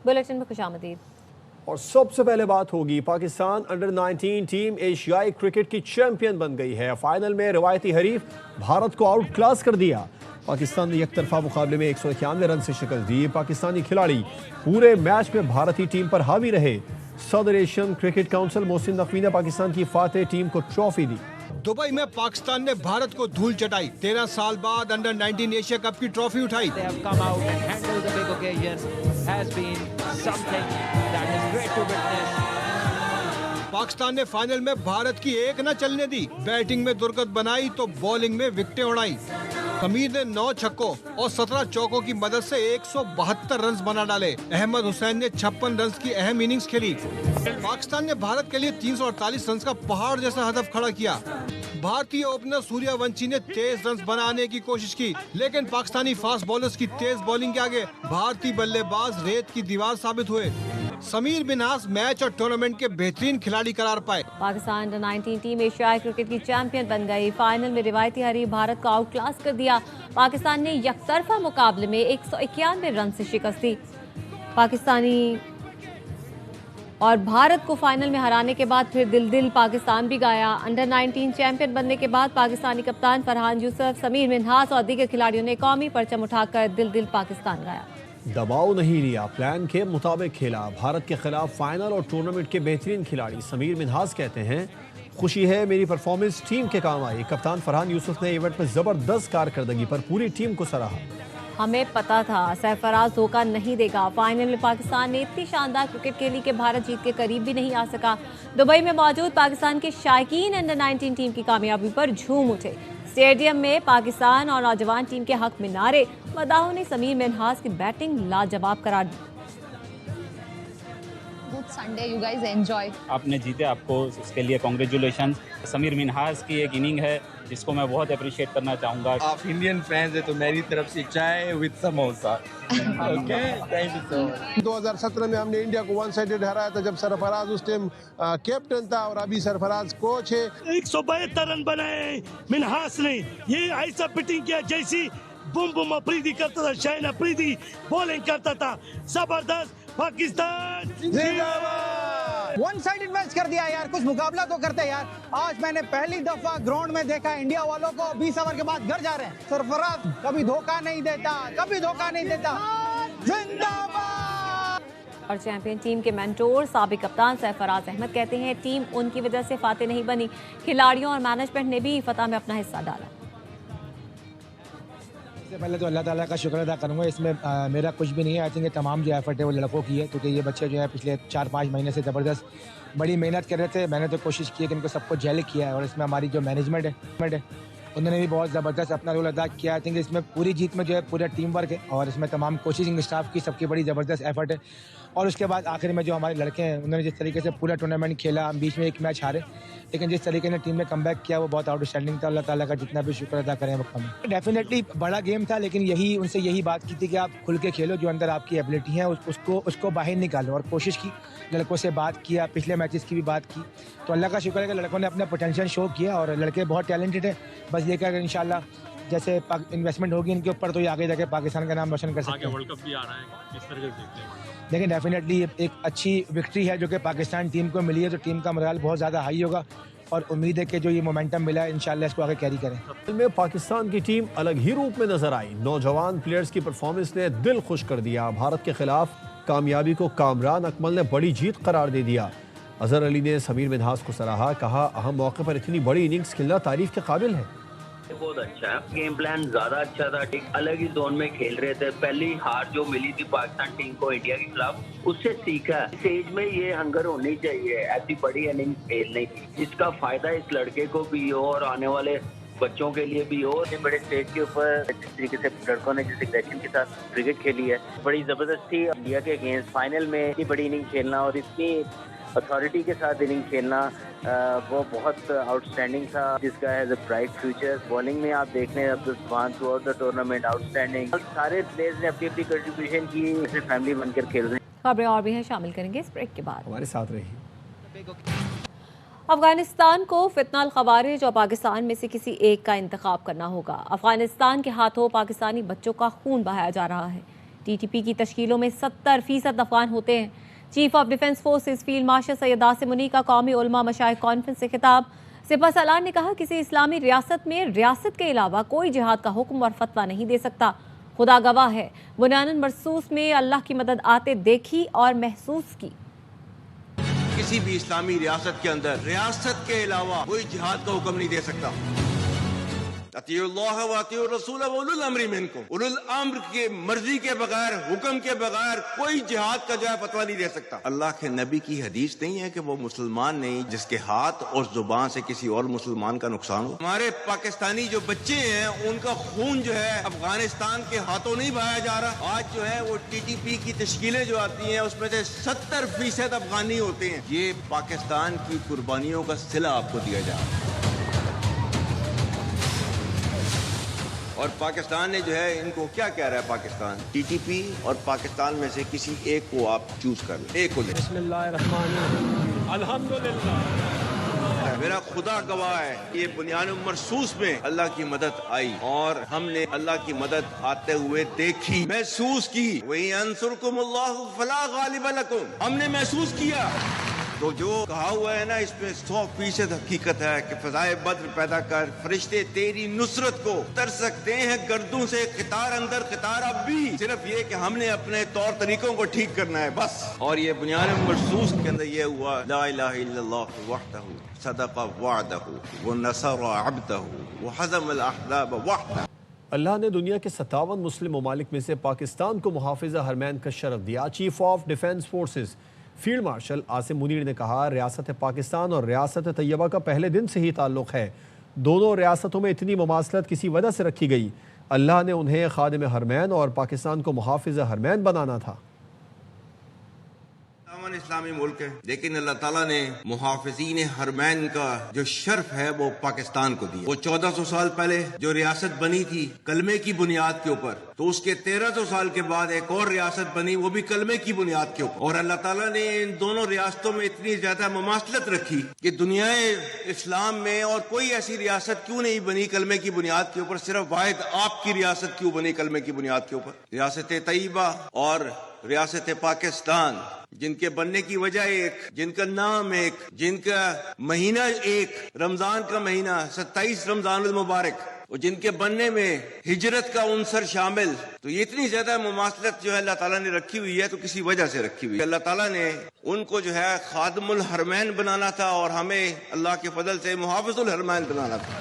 Bulletin में खुशामदीद। और सबसे पहले बात होगी, पाकिस्तान अंडर 19 टीम एशियाई क्रिकेट की चैंपियन बन गई है। फाइनल में रवायती हरीफ भारत को आउट क्लास कर दिया। पाकिस्तान ने एकतरफा मुकाबले में 191 रन से शिकस्त दी। पाकिस्तानी खिलाड़ी पूरे मैच में भारतीय टीम पर हावी रहे। सदर Asian cricket council Mohsin Naqvi ने पाकिस्तान की फातेह टीम को ट्रॉफी दी। दुबई में पाकिस्तान ने भारत को धूल चटाई। 13 साल बाद अंडर 19 एशिया कप की ट्रॉफी उठाई। पाकिस्तान ने फाइनल में भारत की एक न चलने दी। बैटिंग में दुर्गत बनाई तो बॉलिंग में विकेटें उड़ाई। समीर ने 9 छक्कों और 17 चौकों की मदद से 172 रन बना डाले। अहमद हुसैन ने 56 रन की अहम इनिंग्स खेली। पाकिस्तान ने भारत के लिए 348 रन का पहाड़ जैसा हदफ खड़ा किया। भारतीय ओपनर सूर्यवंशी ने 23 रन बनाने की कोशिश की, लेकिन पाकिस्तानी फास्ट बॉलर्स की तेज बॉलिंग के आगे भारतीय बल्लेबाज रेत की दीवार साबित हुए। समीर मिन्हास मैच और टूर्नामेंट के बेहतरीन खिलाड़ी करार पाए। पाकिस्तान अंडर 19 टीम एशियाई क्रिकेट की चैंपियन बन गई। फाइनल में रिवायती हरीफ भारत को आउट क्लास कर दिया। पाकिस्तान ने यकतरफा मुकाबले में 191 रन से शिकस्त दी। पाकिस्तानी और भारत को फाइनल में हराने के बाद फिर दिल दिल पाकिस्तान भी गाया। अंडर 19 चैंपियन बनने के बाद पाकिस्तानी कप्तान फरहान यूसुफ, समीर मिन्हास और दीगर खिलाड़ियों ने कौमी परचम उठाकर दिल दिल पाकिस्तान गाया। दबाव नहीं लिया, प्लान के मुताबिक खेला। भारत के खिलाफ फाइनल और टूर्नामेंट के बेहतरीन खिलाड़ी समीर मिन्हास कहते हैं, खुशी है मेरी परफॉर्मेंस टीम के काम आई। कप्तान फरहान यूसुफ ने इवेंट में जबरदस्त कारकर्दगी पर पूरी टीम को सराहा। हमें पता था सरफराज धोखा नहीं देगा। फाइनल में पाकिस्तान ने इतनी शानदार क्रिकेट खेली कि भारत जीत के करीब भी नहीं आ सका। दुबई में मौजूद पाकिस्तान के शायकीन अंडर 19 टीम की कामयाबी पर झूम उठे। स्टेडियम में पाकिस्तान और नौजवान टीम के हक में नारे, मदाहों ने समीर मिन्हास की बैटिंग लाजवाब करार दी। Sunday you guys enjoy. आपने जीते, आपको इसके लिए कांग्रेचुलेशन। समीर मिन्हास की एक इनिंग है जिसको मैं बहुत अप्रिशिएट करना चाहूँगा। आप इंडियन फैंस है तो मेरी तरफ से चाय with samosa. Okay, thank you so much. 2017 में हमने इंडिया को 1 साइडेड हराया था जब सरफराज उस टाइम कैप्टन था और अभी सरफराज कोच है। 172 रन बनाए मिन्हास ने। ये ऐसा पिटिंग किया जैसी बुम बुम अफरीदी करता था, शाहीन अफरीदी बॉलिंग करता था। जबरदस्त पाकिस्तान जिंदाबाद। 1 साइडेड मैच कर दिया यार, कुछ मुकाबला तो करते यार। आज मैंने पहली दफा ग्राउंड में देखा इंडिया वालों को 20 ओवर के बाद घर जा रहे हैं। सरफराज कभी धोखा नहीं देता, कभी धोखा नहीं देता। जिंदाबाद। और चैंपियन टीम के मेंटोर साबिक कप्तान सरफराज अहमद कहते हैं, टीम उनकी वजह से फातेह नहीं बनी, खिलाड़ियों और मैनेजमेंट ने भी फतह में अपना हिस्सा डाला। सबसे पहले तो अल्लाह ताला का शुक्र अदा करूँगा। इसमें मेरा कुछ भी नहीं है। आई थिंक ये तमाम जो एफर्ट है वो लड़कों की है, क्योंकि ये बच्चे जो है पिछले 4-5 महीने से ज़बरदस्त बड़ी मेहनत कर रहे थे। मैंने तो कोशिश की है कि इनको सबको जेल किया है, और इसमें हमारी जो मैनेजमेंट है उन्होंने भी बहुत ज़बरदस्त अपना रोल अदा किया। आई थिंक इसमें पूरी जीत में जो है पूरा टीम वर्क है, और इसमें तमाम कोचिंग स्टाफ की सबकी बड़ी ज़बरदस्त एफर्ट है। और उसके बाद आखिर में जो हमारे लड़के हैं उन्होंने जिस तरीके से पूरा टूर्नामेंट खेला, हम बीच में एक मैच हारे, लेकिन जिस तरीके से टीम ने कमबैक किया वो बहुत आउटस्टैंडिंग था। अल्लाह ताला का जितना भी शुक्र अदा करें वो कम है। डेफिनेटली बड़ा गेम था, लेकिन उनसे यही बात की थी कि आप खुल के खेलो, जो अंदर आपकी एबिलिटी है उसको बाहर निकालो, और कोशिश की, लड़कों से बात किया, पिछले मैचेस की भी बात की। तो अल्लाह का शुक्र है कि लड़कों ने अपना पोटेंशियल शो किया, और लड़के बहुत टैलेंटेड है। बस ये कि इंशाल्लाह जैसे इन्वेस्टमेंट होगी इनके ऊपर तो ये आगे जाके पाकिस्तान का नाम रोशन कर सकते हैं। वर्ल्ड कप भी आ रहा है, किस तरह से देखते हैं? लेकिन डेफिनेटली एक अच्छी विक्ट्री है जो कि पाकिस्तान टीम को मिली है, तो टीम का मोराल बहुत ज़्यादा हाई होगा, और उम्मीद है कि जो ये मोमेंटम मिला है इंशाल्लाह इसको आगे कैरी करें। में पाकिस्तान की टीम अलग ही रूप में नजर आई। नौजवान प्लेयर्स की परफॉर्मेंस ने दिल खुश कर दिया। भारत के खिलाफ कामयाबी को कामरान अकमल ने बड़ी जीत करार दे दिया। अजहर अली ने समीर मिन्हास को सराहा, कहा अहम मौके पर इतनी बड़ी इनिंग्स खेलना तारीफ के काबिल है। बहुत अच्छा है, गेम प्लान ज्यादा अच्छा था, एक अलग ही जोन में खेल रहे थे। पहली हार जो मिली थी पाकिस्तान टीम को इंडिया के खिलाफ, उससे सीखा। इस एज में ये हंगर होनी चाहिए ऐसी बड़ी इनिंग खेलने की। इसका फायदा इस लड़के को भी हो और आने वाले बच्चों के लिए भी हो। बड़े स्टेज के ऊपर जिस तरीके से लड़कों ने जिस एग्रेशन के साथ क्रिकेट खेली है, बड़ी जबरदस्त थी। इंडिया के अगेंस्ट फाइनल में इतनी बड़ी इनिंग खेलना और इतनी अथॉरिटी के साथ इनिंग खेलना वो बहुत आउटस्टैंडिंग था। This guy has a bright future. Bowling में आप देख रहे हैं अब्दुल सुभान through out the tournament outstanding. सारे प्लेयर्स ने अपनी अपनी कंट्रीब्यूशन की, जैसे फैमिली बनकर खेल रहे हैं। खबरें और भी हैं, शामिल करेंगे इस ब्रेक के बाद। हमारे साथ रहिए। अफगानिस्तान को फितना खवारिज और पाकिस्तान में से किसी एक का इंतखाब करना होगा। अफगानिस्तान के हाथों पाकिस्तानी बच्चों का खून बहाया जा रहा है। टीटीपी की तश्कीलों में 70% अफगान होते हैं। Chief of defence forces field marshal Syed Asim Munir का कौमी उलमा मशाइख कॉन्फ्रेंस से खिताब। सिपह सलार ने कहा, किसी इस्लामी रियासत में रियासत के अलावा कोई जिहाद का हुक्म और फतवा नहीं दे सकता। खुदा गवाह है, बुनियान मरसूस में अल्लाह की मदद आते देखी और महसूस की। किसी भी इस्लामी रियासत के अंदर रियासत के अलावा कोई जिहाद का हुक्म नहीं दे सकता। अतियुल्लाह व अतियुर रसूल व उलुल अम्रि मिनकुम, उलुल अम्र के मर्जी के बगैर, हुक्म के बगैर कोई जिहाद का जो है फतवा नहीं दे सकता। अल्लाह के नबी की हदीस नहीं है कि वो मुसलमान नहीं जिसके हाथ और जुबान से किसी और मुसलमान का नुकसान हो। हमारे पाकिस्तानी जो बच्चे हैं उनका खून जो है अफगानिस्तान के हाथों नहीं बहाया जा रहा। आज जो है वो टीटीपी की तश्कीलें जो आती हैं उसमें से 70% अफगानी होते हैं। ये पाकिस्तान की कुर्बानियों का सिला आपको दिया जा रहा है। और पाकिस्तान ने जो है इनको क्या कह रहा है, पाकिस्तान टीटीपी और पाकिस्तान में से किसी एक को आप चूज कर लें, एक को ले। अल्हम्दुलिल्लाह, मेरा खुदा गवाह है, ये बुनियान मरसूस में अल्लाह की मदद आई और हमने अल्लाह की मदद आते हुए देखी, महसूस की। वही अंसुरकुमुल्लाहु फला गालिब लकुम, हमने महसूस किया। तो जो कहा हुआ है ना, इसमें 100% हकीकत है कि फजाए बद्र पैदा कर, फरिश्ते तेरी नुसरत को तर सकते हैं गर्दों से, कितार अंदर कितार अब भी। सिर्फ ये कि हमने अपने तौर तरीकों को ठीक करना है बस। और ये बुनियाद मरसूस के अंदर ये हुआ, ला इलाहा इल्लल्लाह वहदहू सदक़ा वअदहू व नसरा अब्दहू व हज़मल अहज़ाब वहदहू। अल्लाह ने दुनिया के 57 मुस्लिम ममालिक में से पाकिस्तान को मुहाफ़िज़ हरमैन का शरफ दिया। Chief of defence forces field martial Asim Munir ने कहा, रियासत पाकिस्तान और रियासत तैयबा का पहले दिन से ही ताल्लुक़ है। दोनों रियासतों में इतनी मुमासलत किसी वजह से रखी गई। अल्लाह ने उन्हें खादिम हरमैन और पाकिस्तान को मुहाफ़िज़ हरमैन बनाना था। इस्लामी मुल्क है, लेकिन अल्लाह ताला ने मुहाफिजीन हरमैन का जो शर्फ है वो पाकिस्तान को दिया। वो 1400 साल पहले जो रियासत बनी थी कलमे की बुनियाद के ऊपर, तो उसके 1300 साल के बाद एक और रियासत बनी, वो भी कलमे की बुनियाद के ऊपर। और अल्लाह ताला ने इन दोनों रियासतों में इतनी ज्यादा मुमासलत रखी कि दुनिया इस्लाम में और कोई ऐसी रियासत क्यों नहीं बनी कलमे की बुनियाद के ऊपर, सिर्फ वाहिद आपकी रियासत क्यों बनी कलमे की बुनियाद के ऊपर। रियासत तैयबा और रियासत पाकिस्तान, जिनके बनने की वजह एक, जिनका नाम एक, जिनका महीना एक, रमजान का महीना 27 रमजान मुबारक, और जिनके बनने में हिजरत का उनसर शामिल, तो ये इतनी ज्यादा मुमासलत जो है अल्लाह ताला ने रखी हुई है, तो किसी वजह से रखी हुई है। अल्लाह ताला ने उनको जो है खादिमुल हरमैन बनाना था और हमें अल्लाह के फजल से मुहाफिजुल हरमैन बनाना था।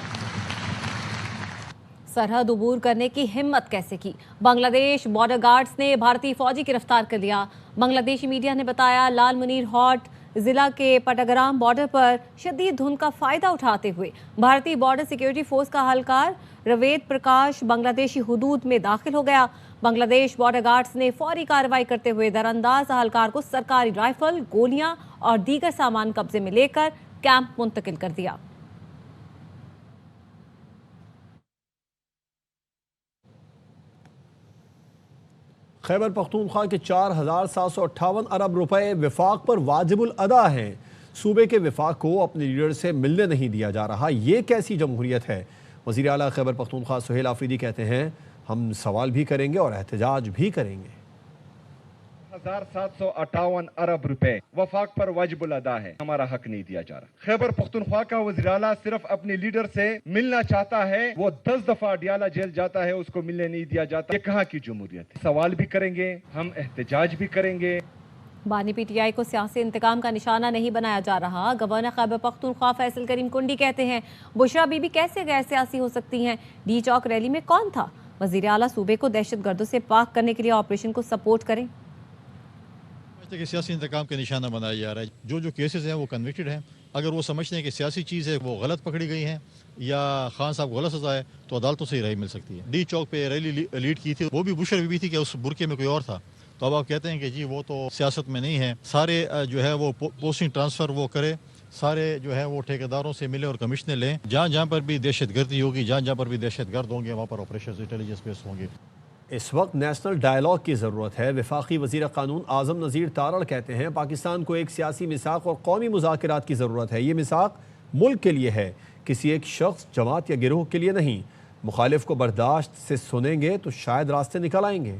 सरहद उबूर करने की हिम्मत कैसे की? बांग्लादेश बॉर्डर गार्ड्स ने भारतीय फौजी गिरफ्तार कर लिया। बांग्लादेशी मीडिया ने बताया, लाल मुनीर हॉट जिला के पटाग्राम बॉर्डर पर शदीद धुंध का फायदा उठाते हुए भारतीय बॉर्डर सिक्योरिटी फोर्स का हल्कार रवेद प्रकाश बांग्लादेशी हुदूद में दाखिल हो गया। बांग्लादेश बॉर्डर गार्ड्स ने फौरी कार्रवाई करते हुए दरअंदाज हल्कार को सरकारी राइफल, गोलियां और दीगर सामान कब्जे में लेकर कैंप मुंतकिल कर दिया। खैबर पख्तूनख्वा के 4758 अरब रुपए विफाक पर वाजिबुल अदा हैं। सूबे के विफाक को अपने लीडर से मिलने नहीं दिया जा रहा, ये कैसी जमहूरियत है? वज़ीर आला खैबर पख्तूनख्वा सुहेल आफरीदी कहते हैं, हम सवाल भी करेंगे और एहतजाज भी करेंगे। 1758 अरब रुपए वफाक पर वाजिबुल अदा है, हमारा हक नहीं दिया जा रहा। खैबर पख्तूनख्वा का वज़ीर आला सिर्फ अपने लीडर से मिलना चाहता है, वो 10 दफा डियाला जेल जाता है, उसको मिलने नहीं दिया जाता। ये कहाँ की जमहूरियत है? सवाल भी करेंगे, हम एहतजाज भी करेंगे। बानी पीटीआई को सियासी इंतकाम का निशाना नहीं बनाया जा रहा। गवर्नर खैबर पख्तूनख्वा फैसल करीम कुंडी कहते हैं, बुशरा बीबी कैसे गैर सियासी हो सकती हैं? डी चौक रैली में कौन था? वज़ीर आला सूबे को दहशतगर्दों से पाक करने के लिए ऑपरेशन को सपोर्ट करें। कि सियासी इंतकाम का निशाना बनाया जा रहा है। जो केसेस हैं वो कन्विक्टेड हैं। अगर वो समझते हैं कि सियासी चीज़ है वो गलत पकड़ी गई है या खान साहब गलत सजा है, तो अदालतों से ही राय मिल सकती है। डी चौक पे रैली लीड की थी, वो भी बुशरा बीबी थी कि उस बुरके में कोई और था। तो अब आप कहते हैं कि जी वो तो सियासत में नहीं है। सारे जो है वो पोस्टिंग ट्रांसफ़र वो करे, सारे जो है वो ठेकेदारों से मिले और कमिश्नर लें। जहाँ पर भी दहशतगर्दी होगी, जहाँ पर भी दहशतगर्द होंगे, वहाँ पर ऑपरेशन इंटेलिजेंस बेस्ड होंगे। इस वक्त नेशनल डायलॉग की ज़रूरत है। वफाकी वज़ीर क़ानून आज़म नज़ीर तारड़ कहते हैं, पाकिस्तान को एक सियासी मिसाक और कौमी मुज़ाकरात की ज़रूरत है। ये मिसाक मुल्क के लिए है, किसी एक शख्स, जमात या गिरोह के लिए नहीं। मुखालिफ को बर्दाश्त से सुनेंगे तो शायद रास्ते निकल आएंगे।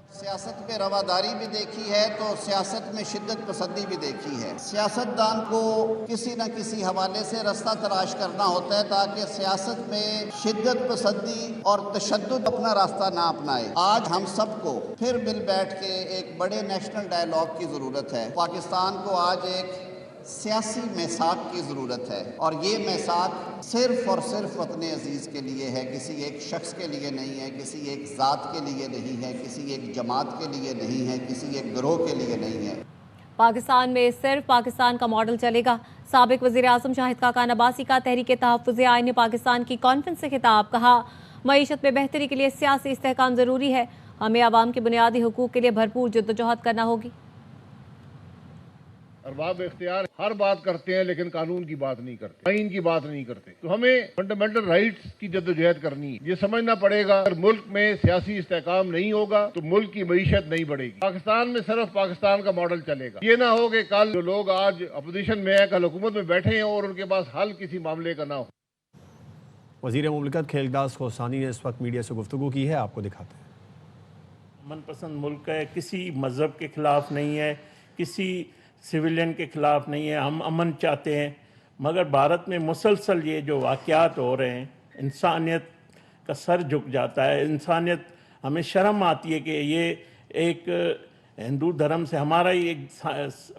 सियासत में रवादारी भी देखी है तो सियासत में शिद्दत पसंदी भी देखी है। सियासतदान को किसी न किसी हवाले से रास्ता तलाश करना होता है ताकि सियासत में शिद्दत पसंदी और तशद्दुद अपना रास्ता ना अपनाए। आज हम सबको फिर मिल बैठ के एक बड़े नेशनल डायलॉग की ज़रूरत है। पाकिस्तान को आज एक सियासी मैसाक की ज़रूरत है और ये मैसाक सिर्फ और सिर्फ अपने अजीज़ के लिए है, किसी एक शख्स के लिए नहीं है, किसी एक ज़ात के लिए नहीं है, किसी एक जमात के लिए नहीं है, किसी एक गिरोह के लिए नहीं है। पाकिस्तान में सिर्फ पाकिस्तान का मॉडल चलेगा। साबिक वज़ीर आज़म शाहिद खाकान अब्बासी का तहरीक तहफ़्फ़ुज़ आईन पाकिस्तान की कॉन्फ्रेंस से खिताब। कहा, मईशत में बेहतरी के लिए सियासी इस्तेहकाम ज़रूरी है। हमें आवाम के बुनियादी हुकूक़ के लिए भरपूर जद्दोजहद करना होगी। अरबाब इख्तियार हर बात करते हैं लेकिन कानून की बात नहीं करते, आइन की बात नहीं करते। तो हमें फंडामेंटल राइट्स की जद्दोजहद करनी है। ये समझना पड़ेगा अगर मुल्क में सियासी इस्तेहकाम नहीं होगा तो मुल्क की मईशत नहीं बढ़ेगी। पाकिस्तान में सिर्फ पाकिस्तान का मॉडल चलेगा। ये ना हो कि कल जो लोग आज अपोजिशन में है कल हुकूमत में बैठे हैं और उनके पास हल किसी मामले का ना हो। वज़ीर मुमलिकत खेलदास खोसानी ने इस वक्त मीडिया से गुफ्तगू की है, आपको दिखाते हैं। मनपसंद मुल्क है, किसी मज़हब के ख़िलाफ़ नहीं है, किसी सिविलियन के ख़िलाफ़ नहीं है। हम अमन चाहते हैं, मगर भारत में मुसलसल ये जो वाक़यात हो रहे हैं, इंसानियत का सर झुक जाता है। इंसानियत, हमें शर्म आती है कि ये एक हिंदू धर्म से, हमारा ही एक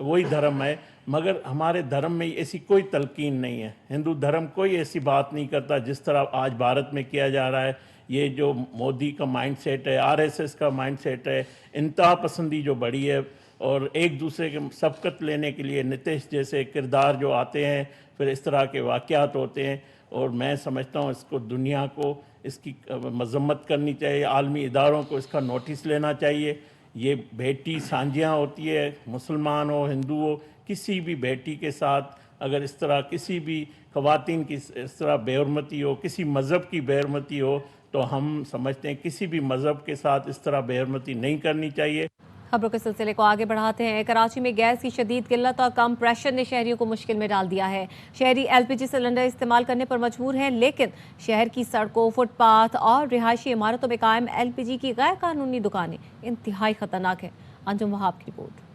वही धर्म है, मगर हमारे धर्म में ऐसी कोई तलकीन नहीं है। हिंदू धर्म कोई ऐसी बात नहीं करता जिस तरह आज भारत में किया जा रहा है। ये जो मोदी का माइंडसेट है, आरएसएस का माइंडसेट है, इंतहा पसंदी जो बढ़ी है और एक दूसरे के सबकत लेने के लिए नीतीश जैसे किरदार जो आते हैं, फिर इस तरह के वाक़यात होते हैं। और मैं समझता हूँ इसको दुनिया को इसकी मज़म्मत करनी चाहिए, आलमी इदारों को इसका नोटिस लेना चाहिए। ये बेटी सांझियाँ होती है, मुसलमान हो हिंदू हो, किसी भी बेटी के साथ अगर इस तरह किसी भी ख़वातीन की इस तरह बेहरमती हो, किसी मज़हब की बेहरमती हो, तो हम समझते हैं किसी भी मज़हब के साथ इस तरह बेहरमती नहीं करनी चाहिए। खबरों के सिलसिले को आगे बढ़ाते हैं। कराची में गैस की शदीद किल्लत और कम प्रेशर ने शहरियों को मुश्किल में डाल दिया है। शहरी एलपीजी सिलेंडर इस्तेमाल करने पर मजबूर हैं, लेकिन शहर की सड़कों, फुटपाथ और रिहायशी इमारतों में कायम एलपीजी की गैर कानूनी दुकानें इंतहाई खतरनाक है। अंजुम वहाब की रिपोर्ट।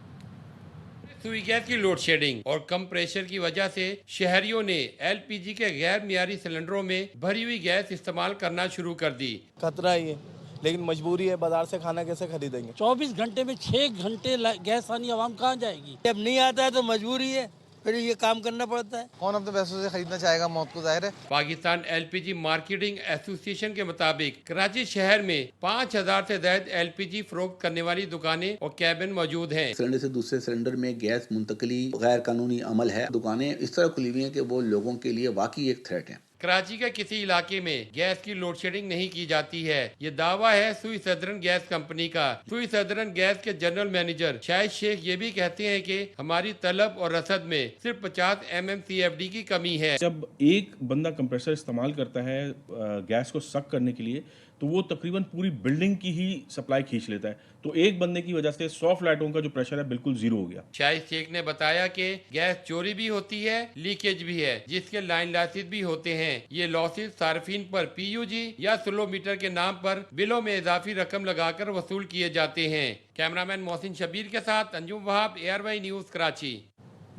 सुई गैस की लोड शेडिंग और कम प्रेशर की वजह से शहरियों ने एलपीजी के गैर मियारी सिलेंडरों में भरी हुई गैस इस्तेमाल करना शुरू कर दी। खतरा ही है, लेकिन मजबूरी है, बाजार से खाना कैसे खरीदेंगे। 24 घंटे में 6 घंटे गैस आनी, आवाम कहाँ जाएगी। जब नहीं आता है तो मजबूरी है, फिर ये काम करना पड़ता है। कौन अपने पैसों से खरीदना चाहेगा, मौत को जाहिर है। पाकिस्तान एलपीजी मार्केटिंग एसोसिएशन के मुताबिक कराची शहर में 5000 से ज्यादा एलपीजी फरोख्त करने वाली दुकानें और कैबिन मौजूद हैं। सिलेंडर से दूसरे सिलेंडर में गैस मुंतकली गैर कानूनी अमल है। दुकानें इस तरह खुली हुई हैं कि वो लोगों के लिए वाकई एक थ्रेट है। कराची के किसी इलाके में गैस की लोड शेडिंग नहीं की जाती है, ये दावा है सुई सदरन गैस कंपनी का। सुई सदरन गैस के जनरल मैनेजर शाहिद शेख ये भी कहते हैं कि हमारी तलब और रसद में सिर्फ 50 MMCFD की कमी है। जब एक बंदा कंप्रेसर इस्तेमाल करता है गैस को सक करने के लिए, तो वो तकरीबन पूरी बिल्डिंग की ही सप्लाई खींच लेता है। तो एक बंदे की वजह से 100 फ्लैटों का जो प्रेशर है बिल्कुल जीरो हो गया। शाहिद शेख ने बताया कि गैस चोरी भी होती है, लीकेज भी है, जिसके लाइन लॉसेस भी होते हैं। ये लॉसेस सार्फिन पर PUG या स्लो मीटर के नाम पर बिलों में इजाफी रकम लगाकर वसूल किए जाते हैं। कैमरामैन मोहसिन शबीर के साथ Anjum Wahab, ARY news Karachi.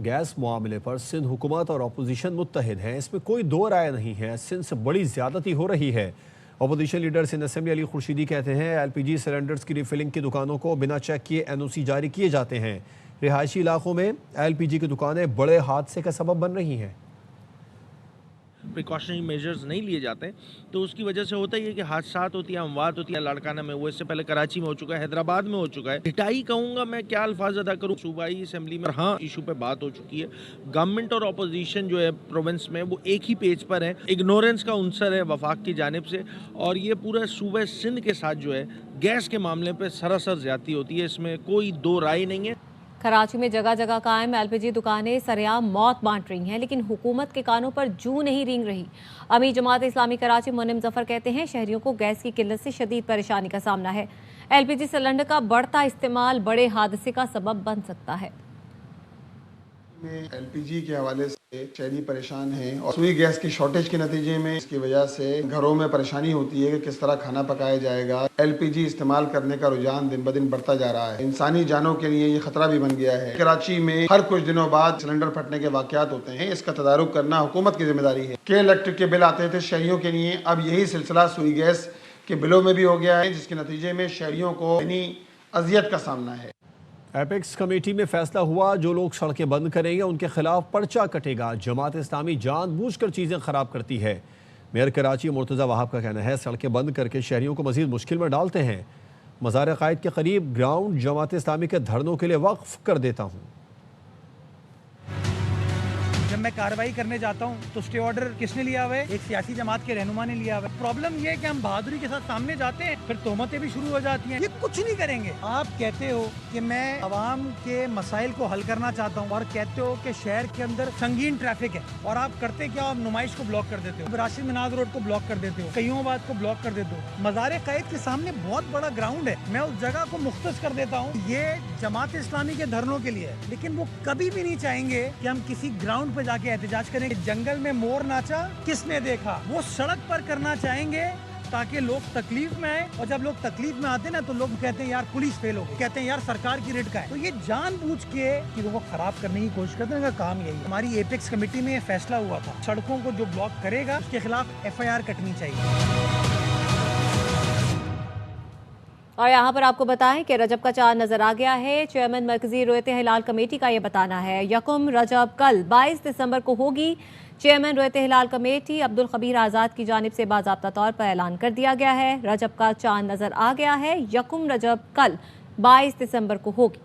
Gas मामले पर सिंध हुकूमत और अपोजिशन मुत्तहिद हैं, इसमें कोई दो राय नहीं है। सिंध से बड़ी ज्यादती हो रही है। Opposition leader Sindh assembly Ali Khurshidi कहते हैं एलपीजी सिलेंडर्स की रिफिलिंग की दुकानों को बिना चेक किए NOC जारी किए जाते हैं। रिहायशी इलाकों में एलपीजी की दुकानें बड़े हादसे का सबब बन रही हैं। प्रिकॉशनरी मेजर्स नहीं लिए जाते तो उसकी वजह से होता ही है कि हादसात होती है, अमवात होती है। लाड़काना में वो इससे पहले कराची में हो चुका है, हैदराबाद में हो चुका है। पिटाई कहूँगा मैं, क्या अल्फाज अदा करूँ। सूबाई असेंबली में हाँ इशू पे बात हो चुकी है। गवर्नमेंट और अपोजिशन जो है प्रोविंस में वो एक ही पेज पर है। इग्नोरेंस का उनसर है वफाक की जानिब से, और ये पूरा सूबे सिंध के साथ जो है गैस के मामले पर सरासर ज्यादती होती है, इसमें कोई दो राय नहीं है। कराची में जगह जगह कायम एलपीजी दुकानें सरेआम मौत बांट रही हैं, लेकिन हुकूमत के कानों पर जूं नहीं रेंग रही। अमीर जमात इस्लामी कराची मुनिम जफर कहते हैं शहरियों को गैस की किल्लत से शदीद परेशानी का सामना है। एलपीजी सिलेंडर का बढ़ता इस्तेमाल बड़े हादसे का सबब बन सकता है। एलपीजी के हवाले से शहरी परेशान हैं और सुई गैस की शॉर्टेज के नतीजे में इसकी वजह से घरों में परेशानी होती है कि किस तरह खाना पकाया जाएगा। एलपीजी इस्तेमाल करने का रुझान दिन ब दिन बढ़ता जा रहा है। इंसानी जानों के लिए ये खतरा भी बन गया है। कराची में हर कुछ दिनों बाद सिलेंडर फटने के वाकयात होते हैं। इसका तदारुक करना हुकूमत की जिम्मेदारी है। के इलेक्ट्रिक के बिल आते थे शहरियों के लिए, अब यही सिलसिला सुई गैस के बिलों में भी हो गया है, जिसके नतीजे में शहरियों को अजियत का सामना है। एपेक्स कमेटी में फैसला हुआ, जो लोग सड़कें बंद करेंगे उनके खिलाफ पर्चा कटेगा। जमात इस्लामी जानबूझकर चीज़ें ख़राब करती है। मेयर कराची मुर्तज़ा वहाब का कहना है सड़कें बंद करके शहरियों को मज़ीद मुश्किल में डालते हैं। मज़ार क़ायद के करीब ग्राउंड जमात इस्लामी के धरनों के लिए वक्फ कर देता हूँ। जब मैं कार्रवाई करने जाता हूँ तो स्टे ऑर्डर किसने लिया हुआ है? एक सियासी जमात के रहनुमा ने लिया हुआ है। प्रॉब्लम ये है कि हम बहादुरी के साथ सामने जाते हैं, फिर तोहमतें भी शुरू हो जाती हैं। ये कुछ नहीं करेंगे। आप कहते हो कि मैं अवाम के मसाइल को हल करना चाहता हूँ और कहते हो कि शहर के अंदर संगीन ट्रैफिक है, और आप करते क्या? आप नुमाइश को ब्लॉक कर देते हो, राशिद मिनाज रोड को ब्लॉक कर देते हो, कईयोबाद को ब्लॉक कर देते हो। मज़ार क़ायद के सामने बहुत बड़ा ग्राउंड है, मैं उस जगह को मुख्तस कर देता हूँ। ये जमात इस्लामी के धरनों के लिए है, लेकिन वो कभी भी नहीं चाहेंगे कि हम किसी ग्राउंड पे जाके एहतजाज करें। जंगल में मोर नाचा किसने देखा? वो सड़क पर करना चाहेंगे ताकि लोग तकलीफ में आए, और जब लोग तकलीफ में आते हैं ना तो लोग कहते हैं यार पुलिस फेल हो गई, कहते हैं यार सरकार की रेड का है। तो ये जानबूझ के चीजों को खराब करने की कोशिश करते हैं। इनका काम यही है। हमारी एपेक्स कमेटी में फैसला हुआ था, सड़कों को जो ब्लॉक करेगा उसके खिलाफ FIR कटनी चाहिए। और यहाँ पर आपको बताएं कि रजब का चांद नजर आ गया है। चेयरमैन मरकजी रोयत हिलाल कमेटी का ये बताना है। यकम रजब कल 22 दिसंबर को होगी। चेयरमैन रोयत हिलाल कमेटी अब्दुल खबीर आज़ाद की जानिब से बाज़ाब्ता तौर पर ऐलान कर दिया गया है। रजब का चांद नजर आ गया है। यकम रजब कल 22 दिसंबर को होगी।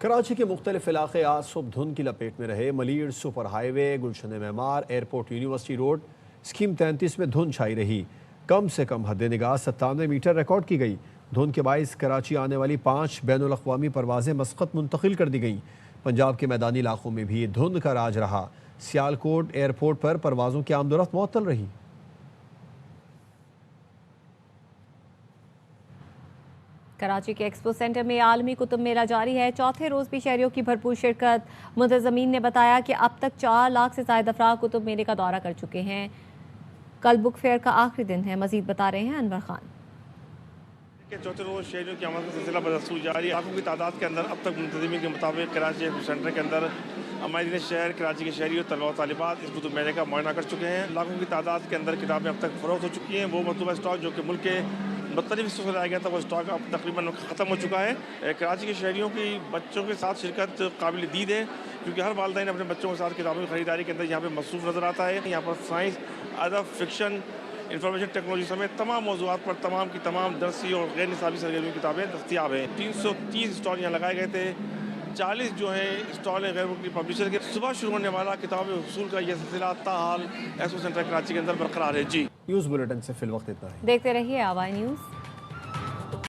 कराची के मुख्तलिफ इलाके आज सुबह धुंध की लपेट में रहे। Malir super highway, Gulshan Maymar, airport university road, scheme 33 में धुंध छाई रही। कम से कम हद निगाह 97 मीटर रिकॉर्ड की गई। धुंध के बाइस कराची आने वाली 5 बैनुल अक़वामी परवाज़ें मस्कत मुंतकिल कर दी गईं। पंजाब के मैदानी इलाकों में भी धुंध का राज रहा। सियालकोट एयरपोर्ट पर परवाज़ों की आमदोरफ्त मुअत्तल रही। कराची के एक्सपो सेंटर में आलमी कुतुब मेला जारी है। चौथे रोज़ भी शहरियों की भरपूर शिरकत। मुंतज़मीन ने बताया कि अब तक 4 लाख से ज़ायद अफराद कुतुब मेले का दौरा कर चुके हैं। कल बुक फेयर का आखिरी दिन है। मजीद बता रहे हैं अनवर खान। चौथे रोज शहरियों की आमद का सिलसिला बदस्तूर जारी। लाखों की तादाद के अंदर अब तक मुंतज़मीन के मुताबिक कराची एक्सपो सेंटर के अंदर अमायदीन शहर, कराची के शहरी और तलबा तालिबात इस कुतुब मेले का मुआयना कर चुके हैं। लाखों की तादाद के अंदर किताबें अब तक फ़रोख्त हो चुकी हैं। वो मतलूबा स्टॉक जो कि मुल्क के मुख्तलिफ हिस्सों से लाया गया था, वो स्टॉक अब तकरीबन ख़त्म हो चुका है। कराची के शहरियों की बच्चों के साथ शिरकत काबिल दीद है, क्योंकि हर वालिदैन अपने बच्चों के साथ किताबों की ख़रीदारी के अंदर यहाँ पर मसरूफ़ नज़र आता है। यहाँ पर साइंस, अदब, फिक्शन, इंफॉर्मेशन टेक्नोलॉजी समेत तमाम मौज़ूआत पर तमाम की तमाम दरसी और गैर निसाबी सरगर्मी किताबें दस्तियाब हैं। 330 स्टॉल यहाँ लगाए गए थे। 40 जो है स्टॉल है गैर मुल्की पब्लिशर के। सुबह शुरू होने वाला किताब वसूल का यह सिलसिला ताहाल एक्सपो सेंटर कराची के अंदर बरकरार है। जी, न्यूज़ बुलेटिन से फिल वक्त इतना है। देखते रहिए आवाज़ न्यूज़।